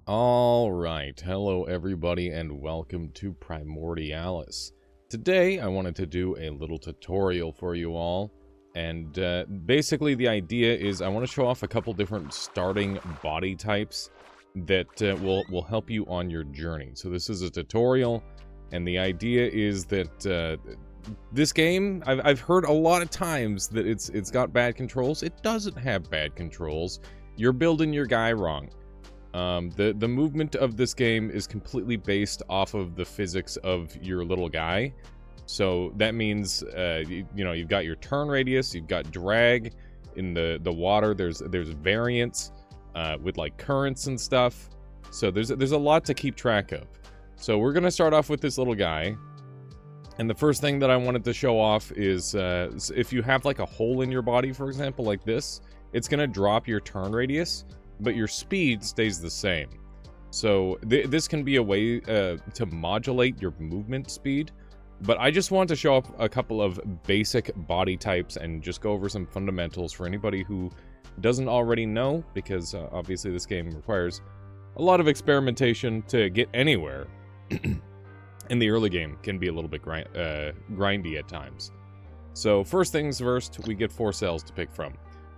Alright, hello everybody and welcome to Primordialis. Today I wanted to do a little tutorial for you all, and basically the idea is I want to show off a couple different starting body types that will help you on your journey. So this is a tutorial, and the idea is that this game, I've heard a lot of times that it's got bad controls. It doesn't have bad controls. You're building your guy wrong. The movement of this game is completely based off of the physics of your little guy. So that means, you know, you've got your turn radius, you've got drag in the water, there's variance with like currents and stuff. So there's a lot to keep track of. So we're gonna start off with this little guy. And the first thing that I wanted to show off is if you have like a hole in your body, for example, like this, it's gonna drop your turn radius, but your speed stays the same. So this can be a way to modulate your movement speed, but I just want to show up a couple of basic body types and just go over some fundamentals for anybody who doesn't already know, because obviously this game requires a lot of experimentation to get anywhere. In the early game can be a little bit grindy at times. So first things first, we get 4 cells to pick from.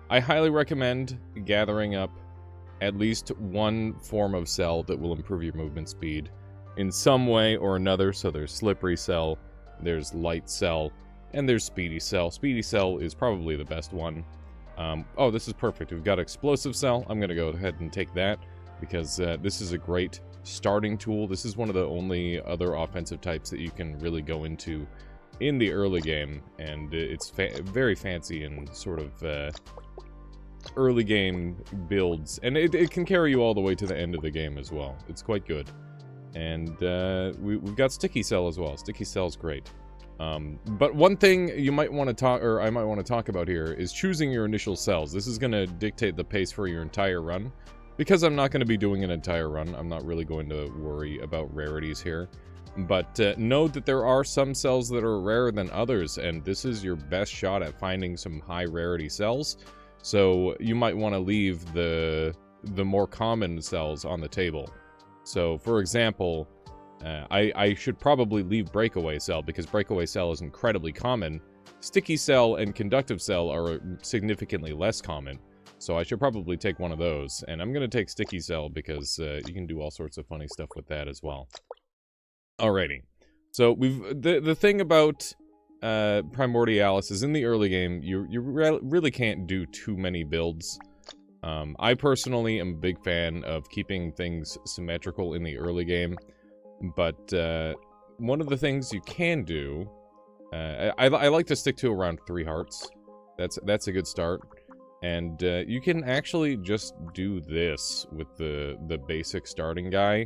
I highly recommend gathering up at least one form of cell that will improve your movement speed in some way or another. So there's slippery cell, there's light cell, and there's speedy cell. Speedy cell is probably the best one. Oh, this is perfect. We've got explosive cell. I'm going to go ahead and take that because this is a great starting tool. This is one of the only other offensive types that you can really go into in the early game, and it's very fancy and sort of early game builds, and it can carry you all the way to the end of the game as well. It's quite good. And we've got sticky cell as well. Sticky cell's great. But one thing you might want to talk, or I might want to talk about here, is choosing your initial cells. This is going to dictate the pace for your entire run. Because I'm not going to be doing an entire run, I'm not really going to worry about rarities here. But know that there are some cells that are rarer than others, and this is your best shot at finding some high rarity cells. So you might want to leave the more common cells on the table. So for example, I should probably leave breakaway cell because breakaway cell is incredibly common. Sticky cell and conductive cell are significantly less common. So I should probably take one of those, and I'm going to take sticky cell because you can do all sorts of funny stuff with that as well. Alrighty, so the thing about Primordialis is in the early game, you really can't do too many builds. I personally am a big fan of keeping things symmetrical in the early game, but one of the things you can do, I like to stick to around 3 hearts. That's a good start. And you can actually just do this with the basic starting guy,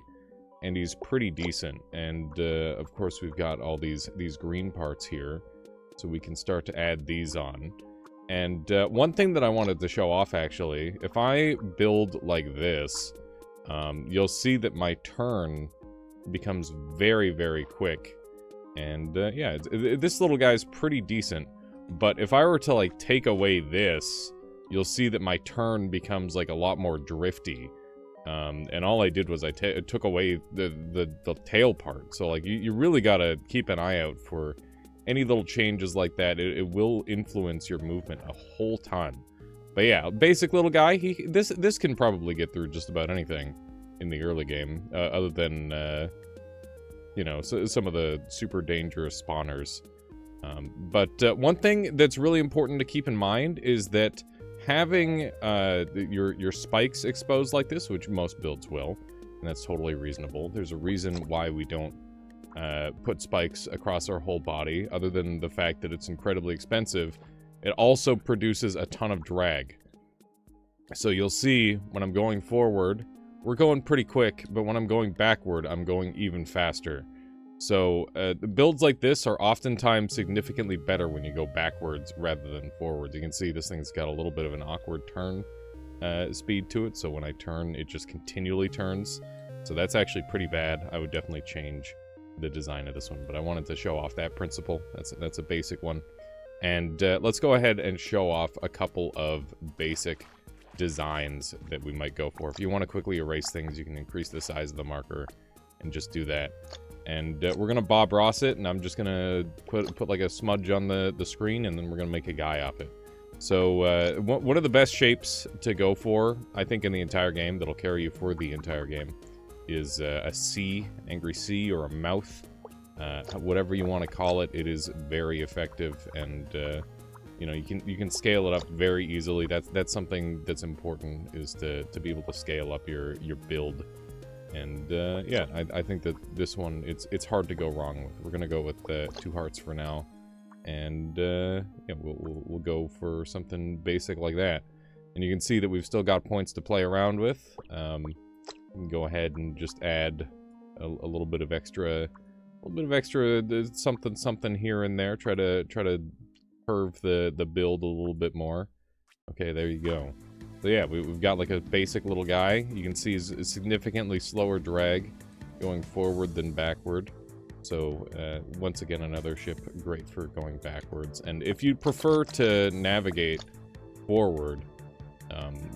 and he's pretty decent. And of course we've got all these green parts here, so we can start to add these on. And one thing that I wanted to show off actually, if I build like this, you'll see that my turn becomes very, very quick. And yeah, this little guy's pretty decent. But if I were to like take away this, you'll see that my turn becomes like a lot more drifty. And all I did was I took away the tail part. So like you really gotta keep an eye out for any little changes like that. It will influence your movement a whole ton. But yeah, basic little guy, this can probably get through just about anything in the early game, other than you know, some of the super dangerous spawners. But one thing that's really important to keep in mind is that having your spikes exposed like this, which most builds will, and that's totally reasonable. There's a reason why we don't put spikes across our whole body, other than the fact that it's incredibly expensive. It also produces a ton of drag. So you'll see when I'm going forward, we're going pretty quick, but when I'm going backward, I'm going even faster. So builds like this are oftentimes significantly better when you go backwards rather than forwards. You can see this thing's got a little bit of an awkward turn speed to it, so when I turn, it just continually turns. So that's actually pretty bad. I would definitely change the design of this one, but I wanted to show off that principle. That's a basic one. And let's go ahead and show off a couple of basic designs that we might go for. If you want to quickly erase things, you can increase the size of the marker and just do that. And we're going to Bob Ross it, and I'm just going to put like a smudge on the screen, and then we're going to make a guy off it. So one of the best shapes to go for, I think, in the entire game, that'll carry you for the entire game, is a C, angry C, or a mouth. Whatever you want to call it, it is very effective, and you know, you can scale it up very easily. That's something that's important, is to be able to scale up your build. And yeah, I think that this one, it's hard to go wrong with. We're gonna go with 2 hearts for now, and yeah, we'll go for something basic like that. And you can see that we've still got points to play around with. We can go ahead and just add a little bit of extra, something here and there. Try to curve the build a little bit more. Okay, there you go. So yeah, we've got like a basic little guy. You can see is significantly slower drag going forward than backward. So once again, another ship great for going backwards. And if you prefer to navigate forward,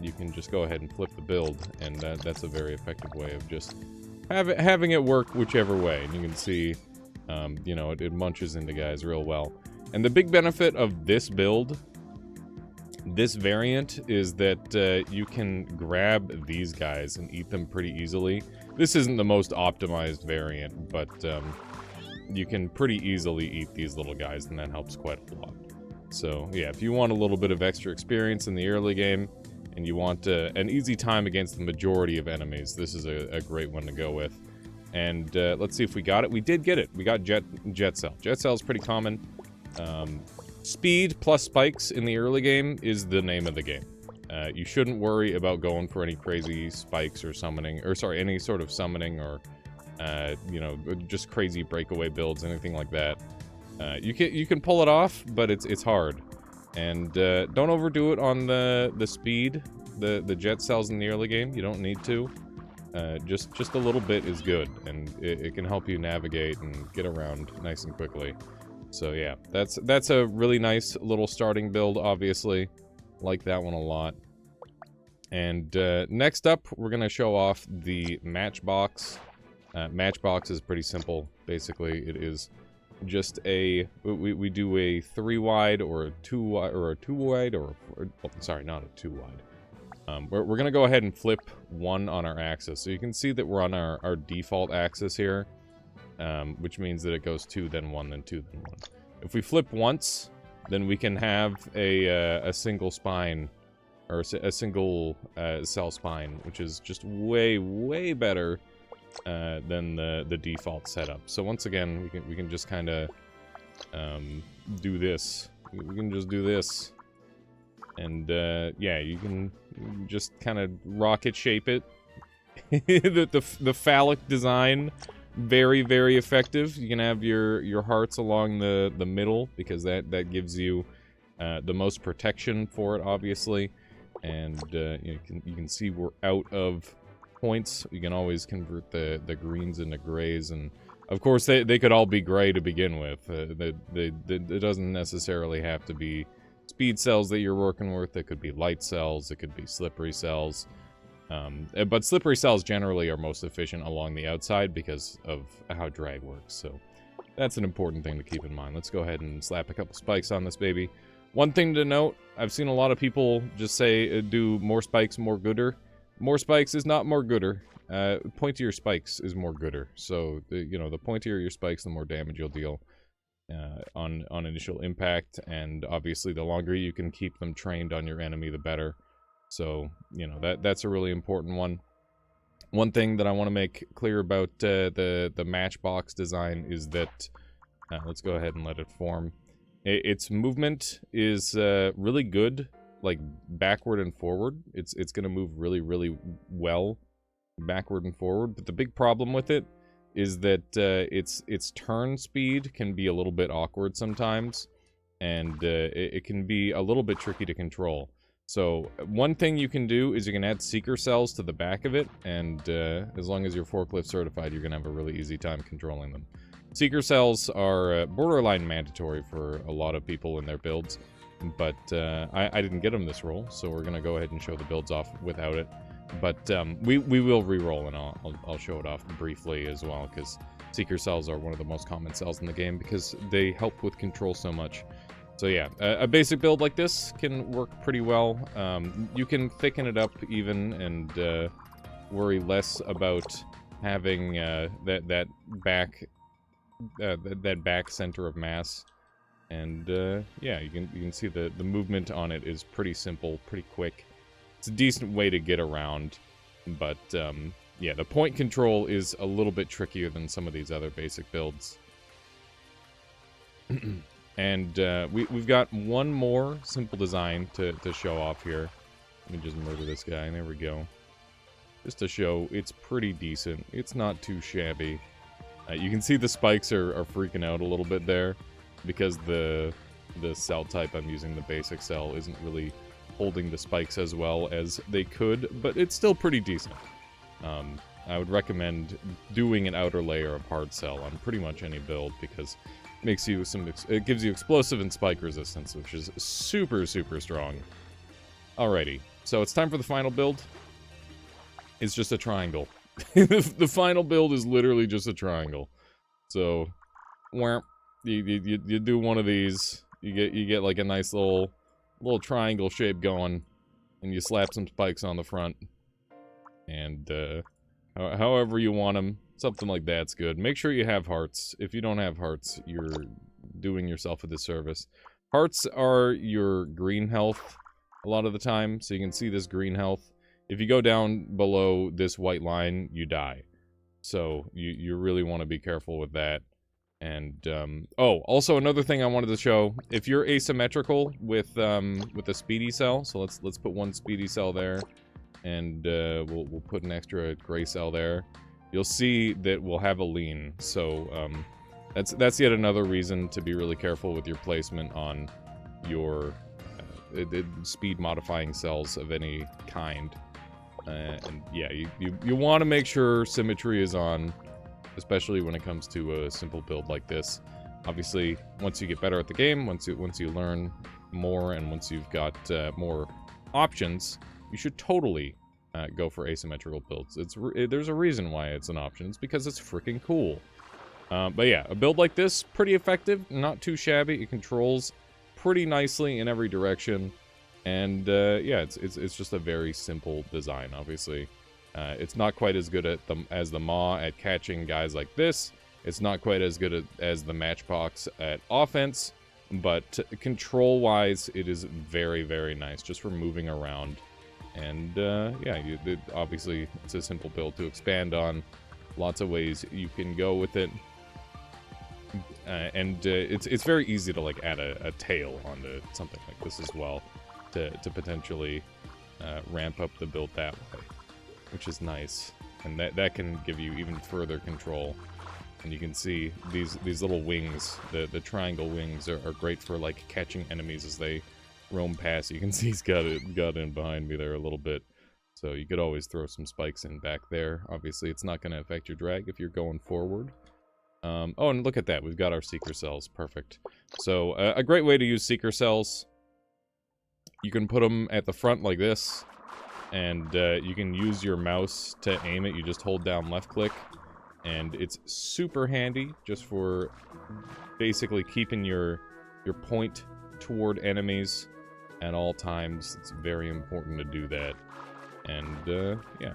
you can just go ahead and flip the build, and that's a very effective way of just having it work whichever way. And you can see, you know, it munches into guys real well. And the big benefit of this build, this variant, is that you can grab these guys and eat them pretty easily. This isn't the most optimized variant, but you can pretty easily eat these little guys, and that helps quite a lot. So yeah, if you want a little bit of extra experience in the early game, and you want an easy time against the majority of enemies, this is a great one to go with. And let's see if we got it. We did get it. We got Jet Cell. Jet Cell is pretty common. Speed plus spikes in the early game is the name of the game. You shouldn't worry about going for any crazy spikes or summoning, or sorry, any sort of summoning, or you know, just crazy breakaway builds, anything like that. You can pull it off, but it's hard. And don't overdo it on the speed, the jet cells in the early game. You don't need to. Just a little bit is good, and it can help you navigate and get around nice and quickly. So yeah, that's a really nice little starting build, obviously. Like that one a lot. And next up, we're going to show off the Matchbox. Matchbox is pretty simple. Basically, it is just we do a 3-wide or a 2-wide, or a 2-wide, or sorry, not a 2-wide. We're going to go ahead and flip 1 on our axis. So you can see that we're on our default axis here. Which means that it goes 2, then 1, then 2, then 1. If we flip once, then we can have a single spine, or a single cell spine, which is just way better than the default setup. So once again, we can just kind of do this. We can just do this, and yeah, you can just kind of rocket shape it. the phallic design. Very effective. You can have your hearts along the middle, because that gives you the most protection for it, obviously. And you can see we're out of points. You can always convert the greens into grays, and of course they could all be gray to begin with. It doesn't necessarily have to be speed cells that you're working with. It could be light cells. It could be slippery cells. But slippery cells generally are most efficient along the outside because of how drag works, so that's an important thing to keep in mind. Let's go ahead and slap a couple spikes on this baby. One thing to note, I've seen a lot of people just say do more spikes, more gooder. More spikes is not more gooder. Pointier spikes is more gooder. So, you know, the pointier your spikes, the more damage you'll deal on initial impact, and obviously the longer you can keep them trained on your enemy, the better. So, you know, that's a really important one. One thing that I want to make clear about the Matchbox design is that, let's go ahead and let it form. Its movement is really good, like backward and forward. It's going to move really well backward and forward. But the big problem with it is that its turn speed can be a little bit awkward sometimes, and it can be a little bit tricky to control. So one thing you can do is you can add seeker cells to the back of it, and as long as you're forklift certified, you're going to have a really easy time controlling them. Seeker cells are borderline mandatory for a lot of people in their builds. but I didn't get him this roll, so we're going to go ahead and show the builds off without it. But we will re-roll, and I'll show it off briefly as well, because Seeker cells are one of the most common cells in the game, because they help with control so much. So yeah, a basic build like this can work pretty well. You can thicken it up even, and worry less about having that back center of mass. And yeah, you can see the movement on it is pretty simple, pretty quick. It's a decent way to get around, but yeah, the point control is a little bit trickier than some of these other basic builds. And we've got one more simple design to show off here. Let me just murder this guy. There we go. Just to show it's pretty decent. It's not too shabby. You can see the spikes are freaking out a little bit there, because the cell type I'm using, the basic cell, isn't really holding the spikes as well as they could, but it's still pretty decent. I would recommend doing an outer layer of hard cell on pretty much any build, because it gives you explosive and spike resistance, which is super, super strong. Alrighty, so it's time for the final build. It's just a triangle. The final build is literally just a triangle. So, you do one of these, you get like a nice little triangle shape going, and you slap some spikes on the front, and however you want them, something like that's good. Make sure you have hearts. If you don't have hearts, you're doing yourself a disservice. Hearts are your green health a lot of the time, so you can see this green health. If you go down below this white line, you die. So you really want to be careful with that. And oh, also another thing I wanted to show: if you're asymmetrical with a speedy cell, so let's put one speedy cell there, and we'll put an extra gray cell there. You'll see that we'll have a lean. So that's yet another reason to be really careful with your placement on your speed modifying cells of any kind. And yeah, you want to make sure symmetry is on, especially when it comes to a simple build like this. Obviously, once you get better at the game, once you learn more, and once you've got more options, you should totally go for asymmetrical builds. There's a reason why it's an option. It's because it's freaking cool. But yeah, a build like this, pretty effective, not too shabby. It controls pretty nicely in every direction. And yeah, it's just a very simple design, obviously. It's not quite as good as the Maw at catching guys like this. It's not quite as good as the Matchbox at offense, but control-wise, it is very, very nice, just for moving around. And yeah, obviously, it's a simple build to expand on. Lots of ways you can go with it. And it's very easy to like add a tail onto something like this as well, to potentially ramp up the build that way, which is nice. And that can give you even further control. And you can see these little wings, the triangle wings, are great for like catching enemies as they roam past. You can see he's got in behind me there a little bit, so you could always throw some spikes in back there. Obviously, it's not going to affect your drag if you're going forward. Oh, and look at that, we've got our seeker cells. Perfect. So a great way to use seeker cells, you can put them at the front like this, and you can use your mouse to aim it. You just hold down left click, and it's super handy just for basically keeping your point toward enemies at all times. It's very important to do that. And yeah,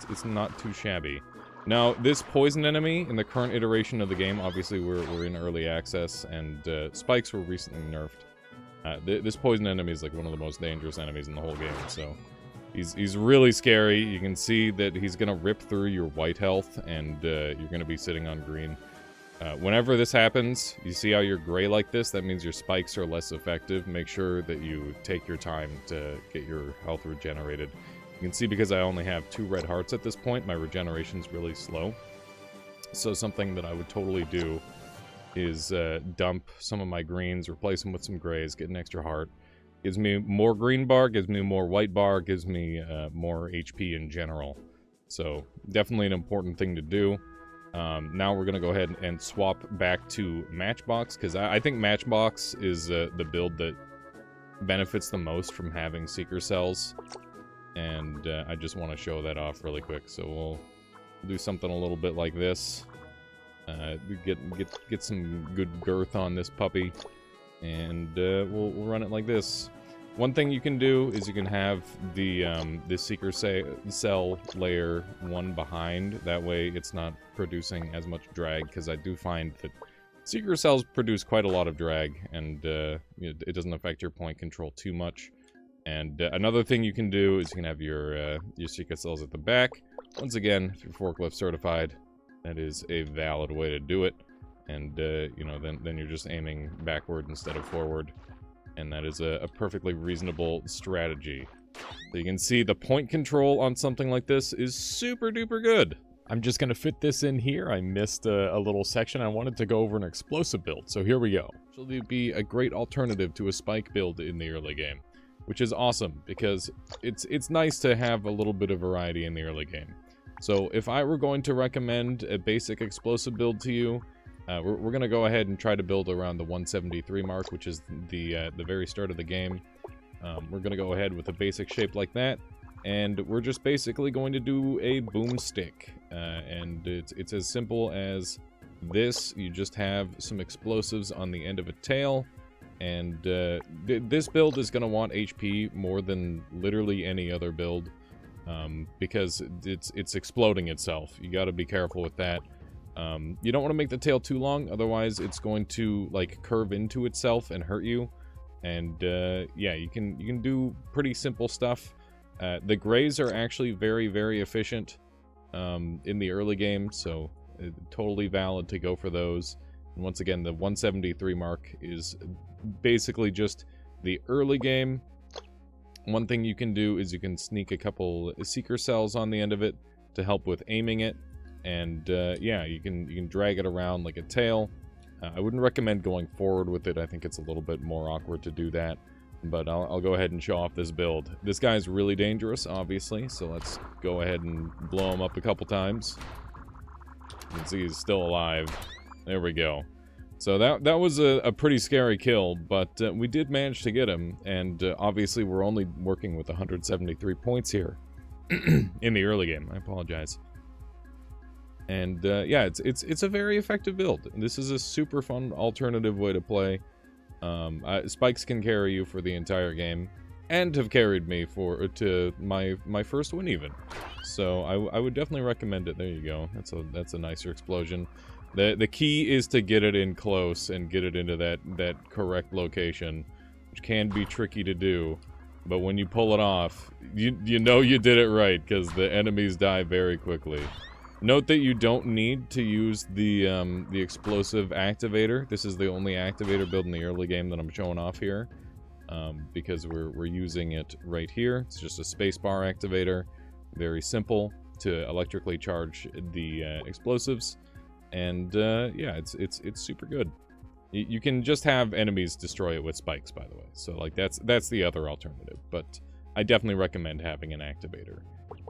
it's not too shabby. Now, this poison enemy in the current iteration of the game, obviously we're in early access, and spikes were recently nerfed. This poison enemy is like one of the most dangerous enemies in the whole game, so he's really scary. You can see that he's gonna rip through your white health, and you're gonna be sitting on green. Whenever this happens, you see how you're gray like this? That means your spikes are less effective. Make sure that you take your time to get your health regenerated. You can see because I only have 2 red hearts at this point, my regeneration's really slow. So something that I would totally do is dump some of my greens, replace them with some grays, get an extra heart. Gives me more green bar, gives me more white bar, gives me more HP in general. So definitely an important thing to do. Now we're going to go ahead and swap back to Matchbox, because I think Matchbox is the build that benefits the most from having seeker cells. And I just want to show that off really quick. So we'll do something a little bit like this. Get some good girth on this puppy. And we'll run it like this. One thing you can do is you can have the seeker cell layer one behind. That way it's not producing as much drag, because I do find that seeker cells produce quite a lot of drag, and it doesn't affect your point control too much. And another thing you can do is you can have your seeker cells at the back. Once again, if you're forklift certified, that is a valid way to do it. And you know, then you're just aiming backward instead of forward. And that is a perfectly reasonable strategy. So you can see the point control on something like this is super duper good. I'm just going to fit this in here. I missed a little section. I wanted to go over an explosive build, so here we go. This will be a great alternative to a spike build in the early game, which is awesome, because it's nice to have a little bit of variety in the early game. So if I were going to recommend a basic explosive build to you, we're going to go ahead and try to build around the 173 mark, which is the very start of the game. We're going to go ahead with a basic shape like that, and we're just basically going to do a boomstick. And it's as simple as this. You just have some explosives on the end of a tail, and this build is going to want HP more than literally any other build, because it's exploding itself. You got to be careful with that. You don't want to make the tail too long, otherwise it's going to like curve into itself and hurt you. And yeah, you can do pretty simple stuff. The grays are actually very, very efficient in the early game, so totally valid to go for those. And once again, the 173 mark is basically just the early game. One thing you can do is you can sneak a couple seeker cells on the end of it to help with aiming it. And yeah, you can drag it around like a tail. I wouldn't recommend going forward with it. I think it's a little bit more awkward to do that. But I'll go ahead and show off this build. This guy's really dangerous, obviously, so let's go ahead and blow him up a couple times. You can see he's still alive. There we go. So that was a pretty scary kill, but we did manage to get him. And obviously we're only working with 173 points here in the early game. I apologize. And yeah, it's a very effective build. This is a super fun alternative way to play. Spikes can carry you for the entire game, and have carried me to my first win even. So I would definitely recommend it. There you go. That's a nicer explosion. The key is to get it in close and get it into that correct location, which can be tricky to do. But when you pull it off, you know you did it right, because the enemies die very quickly. Note that you don't need to use the explosive activator. This is the only activator build in the early game that I'm showing off here, because we're using it right here. It's just a spacebar activator, very simple to electrically charge the explosives, and yeah, it's super good. You can just have enemies destroy it with spikes, by the way. So like that's the other alternative, but I definitely recommend having an activator.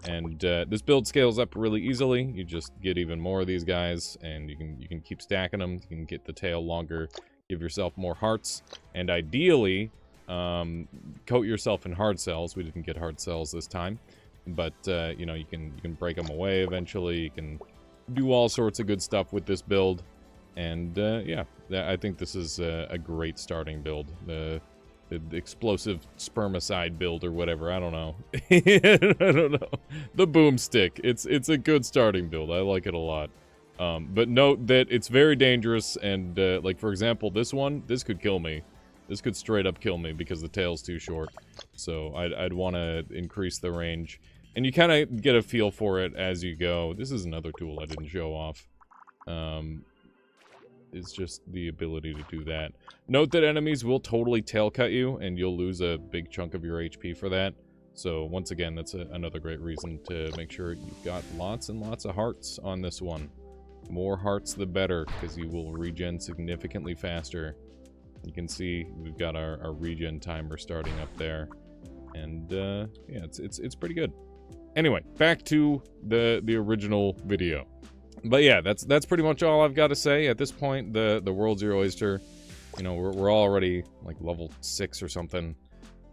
And this build scales up really easily. You just get even more of these guys, and you can keep stacking them. You can get the tail longer, give yourself more hearts, and ideally coat yourself in hard cells. We didn't get hard cells this time, but you know, you can break them away eventually. You can do all sorts of good stuff with this build, and yeah, I think this is a great starting build. The explosive spermicide build or whatever, I don't know. I don't know. The boomstick. It's a good starting build. I like it a lot. But note that it's very dangerous, and like for example, this could kill me. This could straight up kill me because the tail's too short. So I'd want to increase the range. And you kind of get a feel for it as you go. This is another tool I didn't show off. Is just the ability to do that. Note that enemies will totally tail cut you, and you'll lose a big chunk of your HP for that. So once again, that's another great reason to make sure you've got lots and lots of hearts on this one. More hearts the better, because you will regen significantly faster. You can see we've got our regen timer starting up there, and yeah, it's pretty good. Anyway, back to the original video. But yeah, that's pretty much all I've got to say at this point. The world's your oyster. You know, we're already like level 6 or something.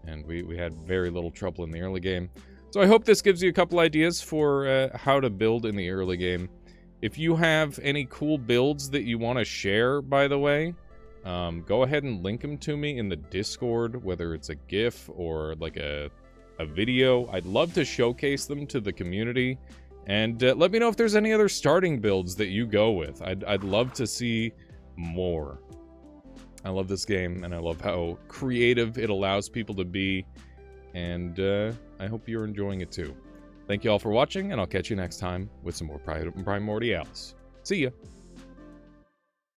and we had very little trouble in the early game. So I hope this gives you a couple ideas for how to build in the early game. If you have any cool builds that you want to share, by the way, go ahead and link them to me in the Discord, whether it's a GIF or like a video. I'd love to showcase them to the community, and let me know if there's any other starting builds that you go with. I'd love to see more. I love this game, and I love how creative it allows people to be, and I hope you're enjoying it too. Thank you all for watching, and I'll catch you next time with some more Primordialis. See ya!